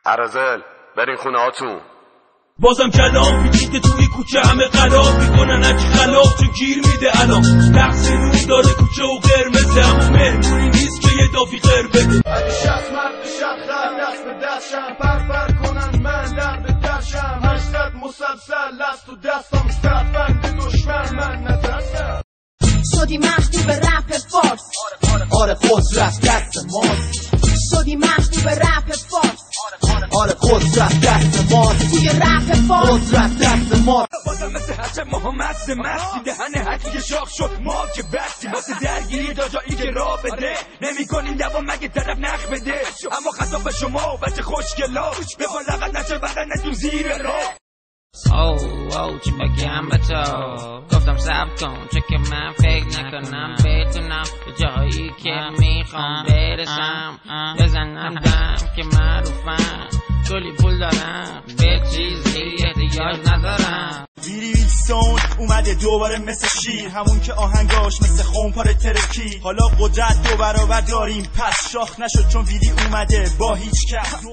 عرازل برین خونه هاتون. بازم کلام پیچیده توی کوچه همه قلاب میکنن هرچی خلاف چون گیر میده الان نقص نور داره کوچه و قرمزه اما مهمونی نیست که یه دافی قر بده. اگه شخص مرد شب خر دست به دستشم پر کنن من در به درشم 800 مسلسل لست و دستم ستفند دشمن من نترسم. شدی محبوب رپ فارس آره قدرت دست ماست. شدی محبوب رپ فارس آره قدرت دست ماست. توی رپ فارس قدرت دست ماست. بازم مثل هرچه ماها مسته مستی دهنه هرکی که شاخ شد ما که بستی واسه درگیری تا جایی که را بده نمی کنیم دوام مگه طرف نخ بده اما خطاب به شما بچه خوشگلا بفا لغت نشه بدنتون زیر را. او چی بگم به تو گفتم صبر کن چه که من فکر نکنم بتونم به جایی که میخوام برسم بزنم دم که معروفم کلی پول دارم به چیزی احتیاج ندارم. ویلیسون اومده دوباره مثل شیر همون که آهنگاش مثل خونپار ترکی حالا قدرت 2 برابر داریم پس شاخ نشد چون ویلی اومده با هیچ کس